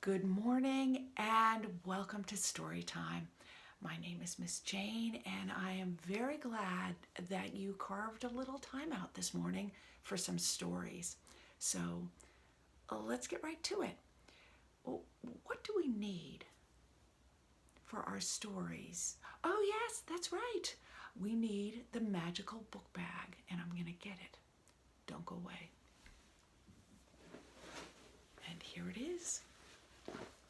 Good morning and welcome to Storytime. My name is Miss Jane and I am very glad that you carved a little time out this morning for some stories. So let's get right to it. What do we need for our stories? Oh yes, that's right. We need the magical book bag and I'm going to get it. Don't go away. And here it is.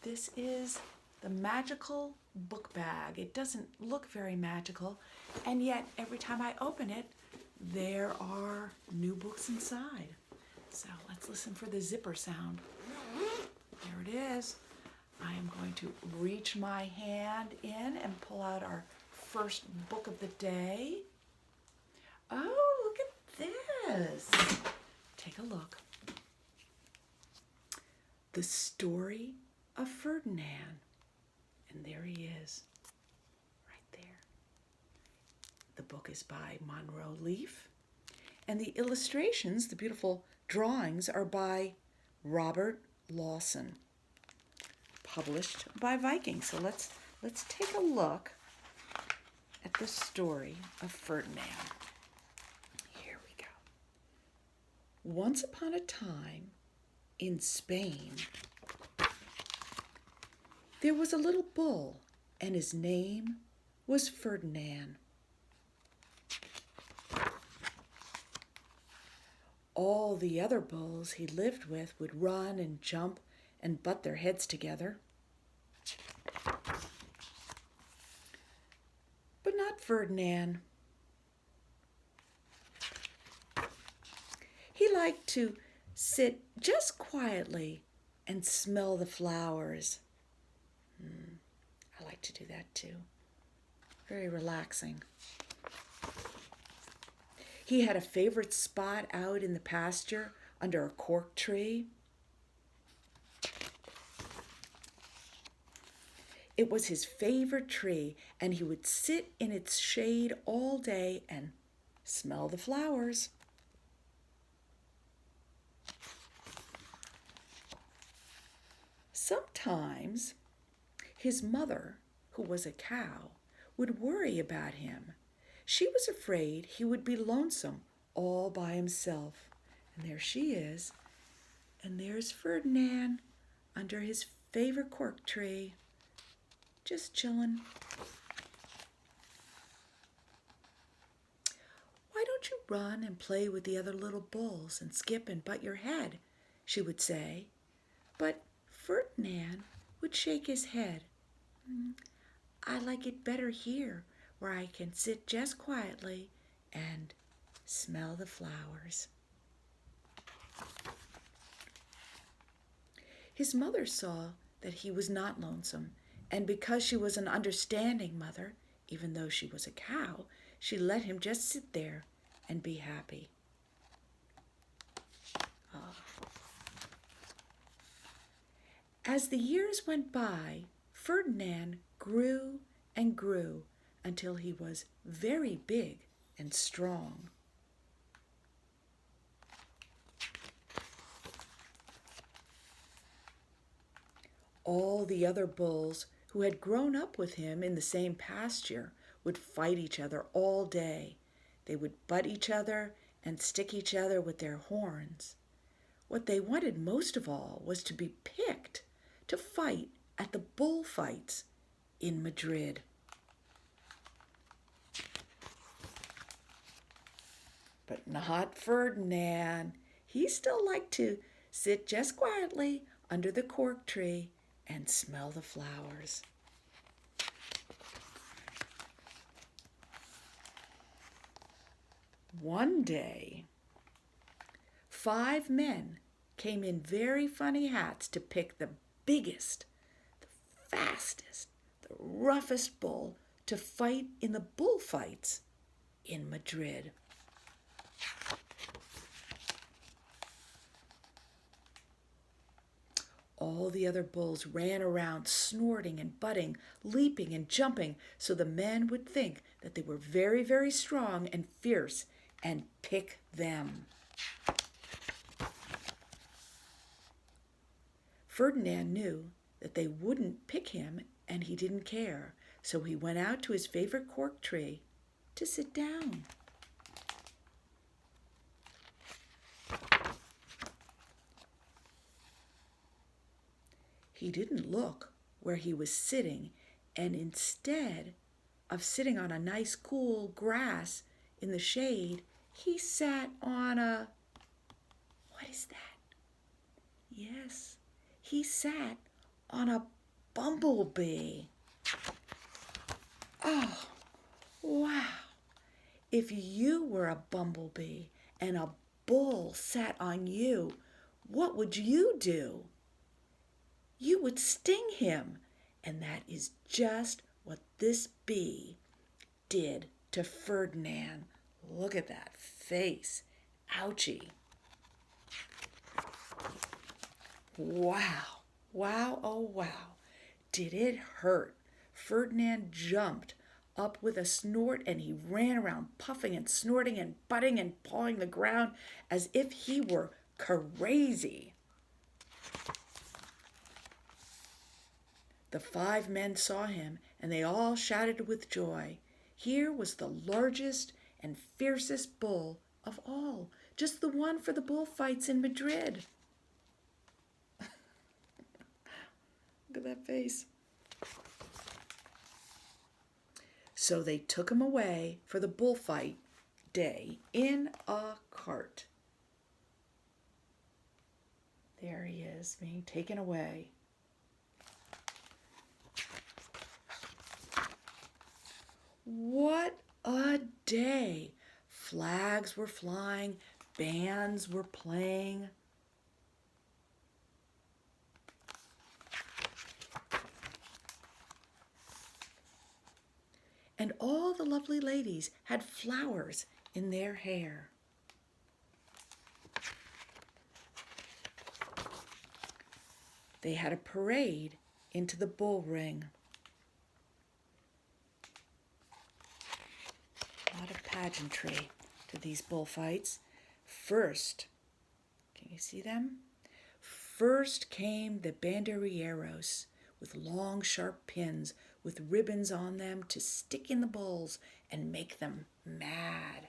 This is the magical book bag. It doesn't look very magical, and yet every time I open it, there are new books inside. So let's listen for the zipper sound. There it is. I am going to reach my hand in and pull out our first book of the day. Oh, look at this. Take a look. The Story of Ferdinand. And there he is, right there. The book is by Monroe Leaf. And the illustrations, the beautiful drawings, are by Robert Lawson, published by Viking. So let's take a look at the Story of Ferdinand. Here we go. Once upon a time, in Spain, there was a little bull, and his name was Ferdinand. All the other bulls he lived with would run and jump and butt their heads together. But not Ferdinand. He liked to sit just quietly and smell the flowers. I like to do that too. Very relaxing. He had a favorite spot out in the pasture under a cork tree. It was his favorite tree, and he would sit in its shade all day and smell the flowers. Sometimes his mother, who was a cow, would worry about him. She was afraid he would be lonesome all by himself. And there she is. And there's Ferdinand under his favorite cork tree, just chilling. Why don't you run and play with the other little bulls and skip and butt your head? She would say. But Ferdinand would shake his head. I like it better here, where I can sit just quietly and smell the flowers. His mother saw that he was not lonesome, and because she was an understanding mother, even though she was a cow, she let him just sit there and be happy. As the years went by, Ferdinand grew and grew until he was very big and strong. All the other bulls who had grown up with him in the same pasture would fight each other all day. They would butt each other and stick each other with their horns. What they wanted most of all was to be picked to fight at the bullfights in Madrid. But not Ferdinand. He still liked to sit just quietly under the cork tree and smell the flowers. One day, 5 men came in very funny hats to pick the biggest, the fastest, the roughest bull to fight in the bullfights in Madrid. All the other bulls ran around snorting and butting, leaping and jumping, so the men would think that they were very, very strong and fierce and pick them. Ferdinand knew that they wouldn't pick him, and he didn't care. So he went out to his favorite cork tree to sit down. He didn't look where he was sitting, and instead of sitting on a nice cool grass in the shade, he sat on a... What is that? Yes, he sat on a bumblebee. Oh, wow. If you were a bumblebee and a bull sat on you, what would you do? You would sting him. And that is just what this bee did to Ferdinand. Look at that face. Ouchie. Wow. Wow, oh wow. Did it hurt? Ferdinand jumped up with a snort, and he ran around puffing and snorting and butting and pawing the ground as if he were crazy. The 5 men saw him, and they all shouted with joy. Here was the largest and fiercest bull of all, just the one for the bullfights in Madrid. Look at that face. So they took him away for the bullfight day in a cart. There he is, being taken away. What a day! Flags were flying, bands were playing. And all the lovely ladies had flowers in their hair. They had a parade into the bull ring. A lot of pageantry to these bullfights. First, can you see them? First came the banderilleros with long, sharp pins with ribbons on them to stick in the bulls and make them mad.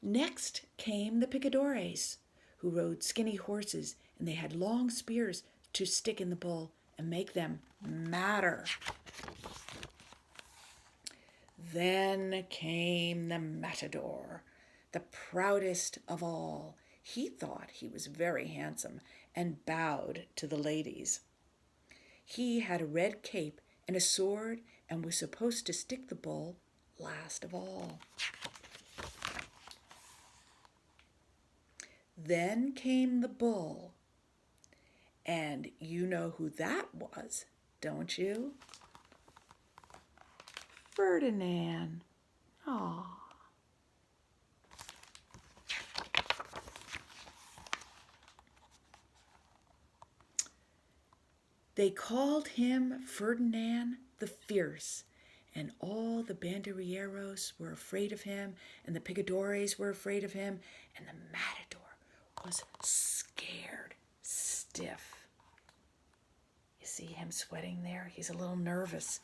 Next came the picadores, who rode skinny horses, and they had long spears to stick in the bull and make them madder. Then came the Matador, the proudest of all. He thought he was very handsome and bowed to the ladies. He had a red cape and a sword and was supposed to stick the bull last of all. Then came the bull, and you know who that was, don't you? Ferdinand. Aww. They called him Ferdinand the Fierce, and all the banderilleros were afraid of him, and the picadores were afraid of him, and the Matador was scared stiff. You see him sweating there? He's a little nervous.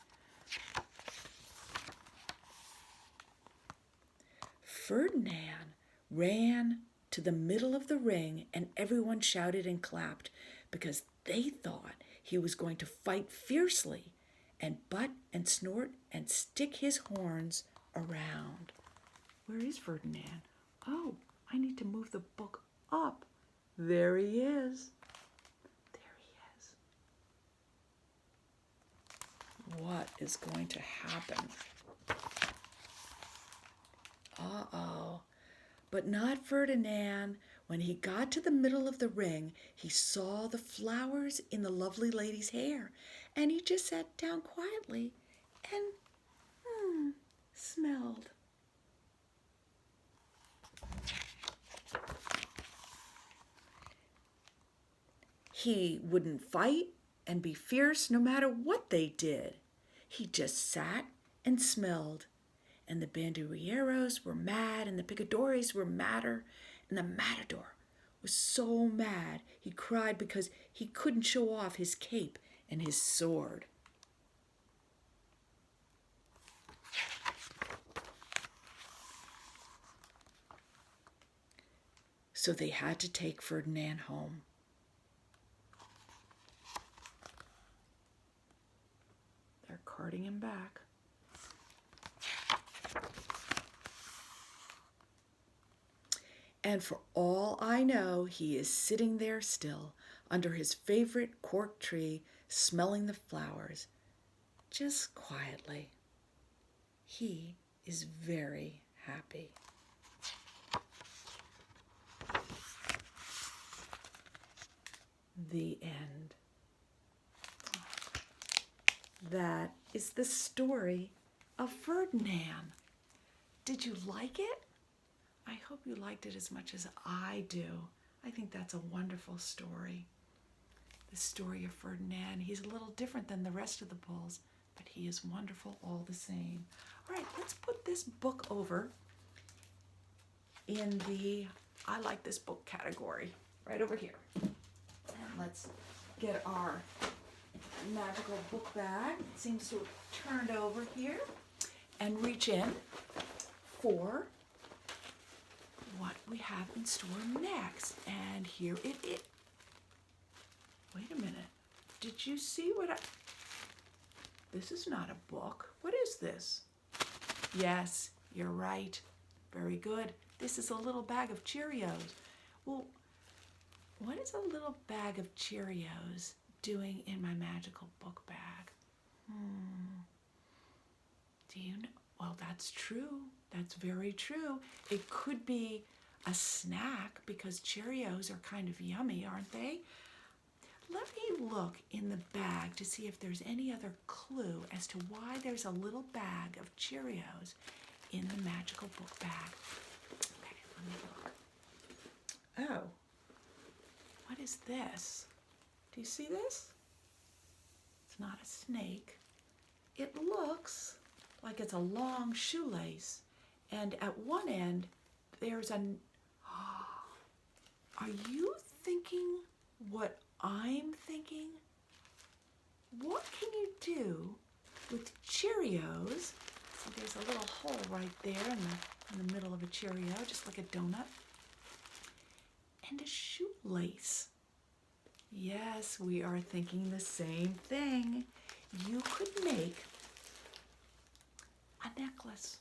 Ferdinand ran to the middle of the ring, and everyone shouted and clapped because they thought he was going to fight fiercely and butt and snort and stick his horns around. Where is Ferdinand? Oh, I need to move the book up. There he is. There he is. What is going to happen? Uh-oh. But not Ferdinand. When he got to the middle of the ring, he saw the flowers in the lovely lady's hair, and he just sat down quietly and smelled. He wouldn't fight and be fierce no matter what they did. He just sat and smelled. And the banderilleros were mad, and the picadores were madder, and the Matador was so mad he cried because he couldn't show off his cape and his sword. So they had to take Ferdinand home. They're carting him back. And for all I know, he is sitting there still, under his favorite cork tree, smelling the flowers, just quietly. He is very happy. The end. That is the story of Ferdinand. Did you like it? I hope you liked it as much as I do. I think that's a wonderful story. The story of Ferdinand. He's a little different than the rest of the bulls, but he is wonderful all the same. All right, let's put this book over in the I like this book category, right over here. And let's get our magical book bag. It seems to have turned over here, and reach in for what we have in store next. And here it is. Wait a minute. Did you see what This is not a book. What is this? Yes, you're right. Very good. This is a little bag of Cheerios. Well, what is a little bag of Cheerios doing in my magical book bag? Do you know? Well, that's true. That's very true. It could be a snack because Cheerios are kind of yummy, aren't they? Let me look in the bag to see if there's any other clue as to why there's a little bag of Cheerios in the magical book bag. Okay, let me look. Oh, what is this? Do you see this? It's not a snake. It looks like it's a long shoelace, and at one end there's an... Are you thinking what I'm thinking? What can you do with Cheerios? See, there's a little hole right there in the middle of a Cheerio, just like a donut. And a shoelace. Yes, we are thinking the same thing. You could make a necklace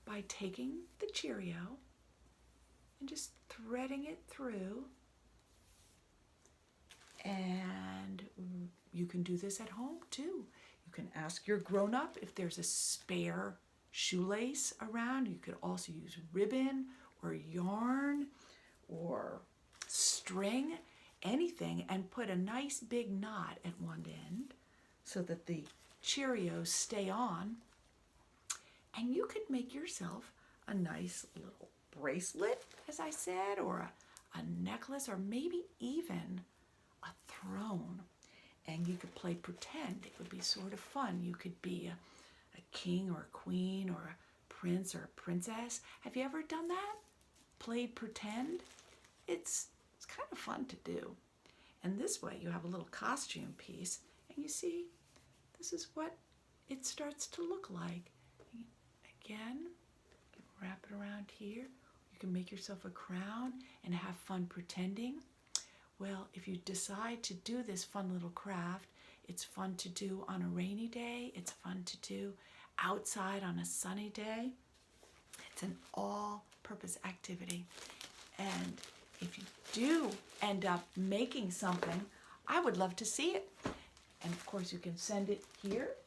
by taking the Cheerio and just threading it through. And you can do this at home too. You can ask your grown-up if there's a spare shoelace around. You could also use ribbon or yarn or string, anything, and put a nice big knot at one end so that the Cheerios stay on. And you could make yourself a nice little bracelet, as I said, or a necklace, or maybe even a throne. And you could play pretend. It would be sort of fun. You could be a king or a queen or a prince or a princess. Have you ever done that? Played pretend? It's kind of fun to do. And this way you have a little costume piece, and you see, this is what it starts to look like. Again, you can wrap it around here. You can make yourself a crown and have fun pretending. Well, if you decide to do this fun little craft, it's fun to do on a rainy day. It's fun to do outside on a sunny day. It's an all-purpose activity. And if you do end up making something, I would love to see it. And of course, you can send it here.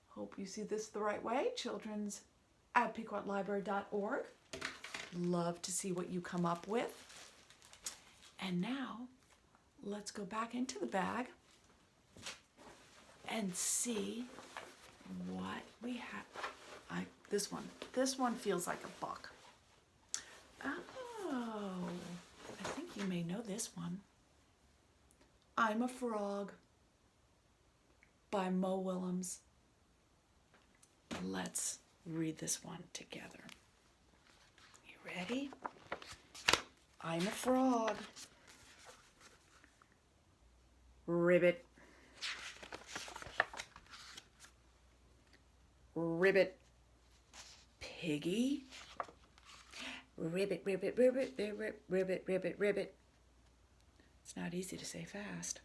Hope you see this the right way. childrens@pequotlibrary.org. Love to see what you come up with. And now, let's go back into the bag and see what we have. This one feels like a book. Oh, I think you may know this one. I'm a Frog by Mo Willems. Let's read this one together. You ready? I'm a frog. Ribbit. Ribbit. Piggy. Ribbit, ribbit, ribbit, ribbit, ribbit, ribbit, ribbit. It's not easy to say fast.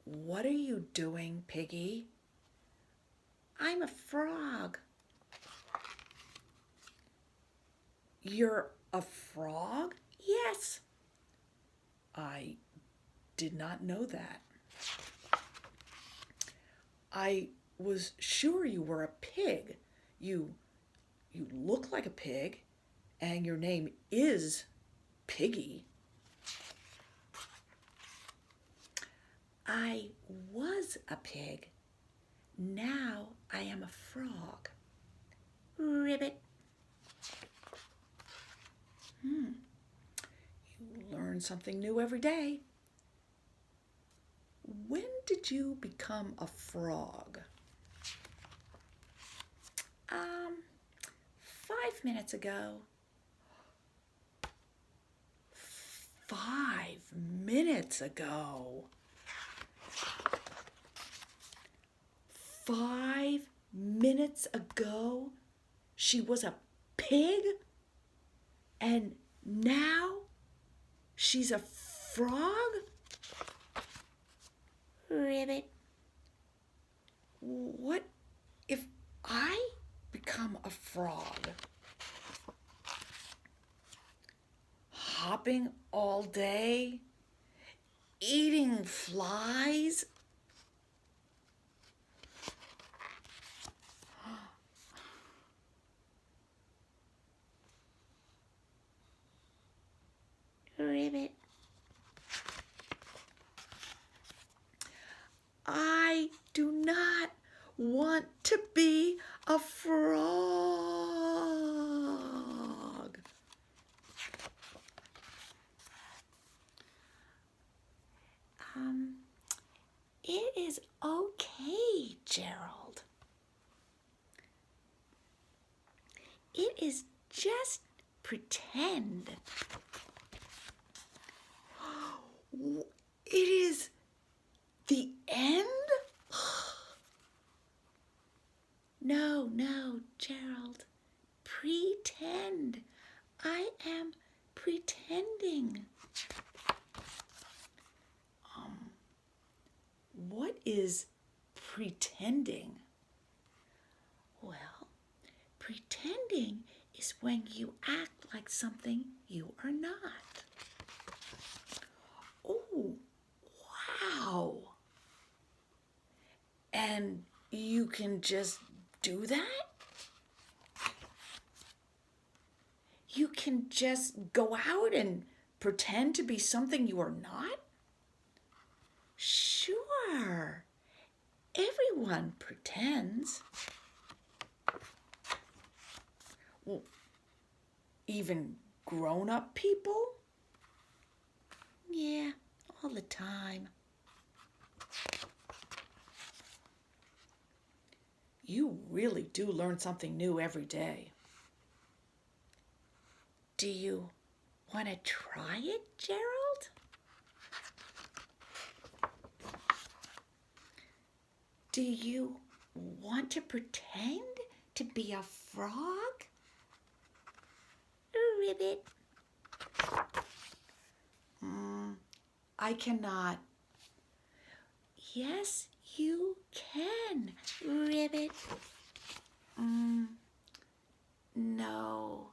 What are you doing, Piggy? I'm a frog. You're a frog? Yes. I did not know that. I was sure you were a pig. You look like a pig, and your name is Piggy. I was a pig. Now I am a frog. Ribbit. You learn something new every day. When did you become a frog? 5 minutes ago. 5 minutes ago. 5 minutes ago, she was a pig, and now she's a frog? Ribbit. What if I become a frog? Hopping all day, eating flies. Ribbit. I do not want to be a frog. It is okay, Gerald. It is just pretend. It is the end? No, Gerald. Pretend. I am pretending. What is pretending? Well, pretending is when you act like something you are not. Oh, wow. And you can just do that? You can just go out and pretend to be something you are not? Sure. Everyone pretends. Well, even grown-up people? Yeah, all the time. You really do learn something new every day. Do you want to try it, Gerald? Do you want to pretend to be a frog? Ribbit. I cannot. Yes, you can, Ribbit. No,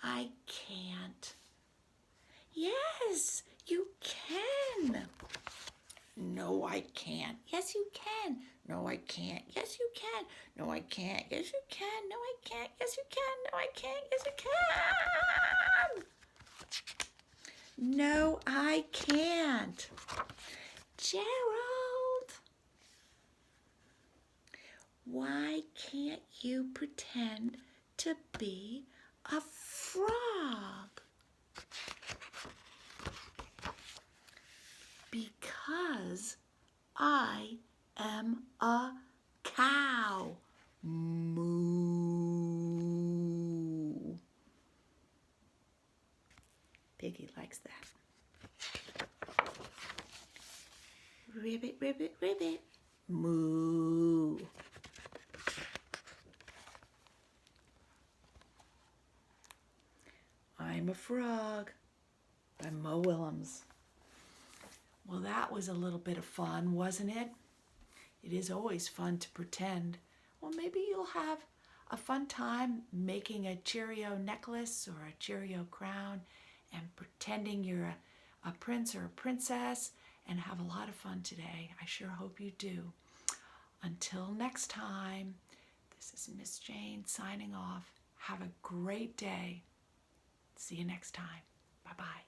I can't. Yes, you can. No, I can't. Yes, you can. No, I can't. Yes, you can. No, I can't. Yes, you can. No, I can't. Yes, you can. No, I can't. Yes, you can. No, I can't. Gerald, why can't you pretend to be a frog? Because I am a cow. Moo. likes that. Ribbit, ribbit, ribbit. Moo. I'm a Frog by Mo Willems. Well, that was a little bit of fun, wasn't it? It is always fun to pretend. Well, maybe you'll have a fun time making a Cheerio necklace or a Cheerio crown and pretending you're a prince or a princess and have a lot of fun today. I sure hope you do. Until next time, this is Miss Jane signing off. Have a great day. See you next time. Bye-bye.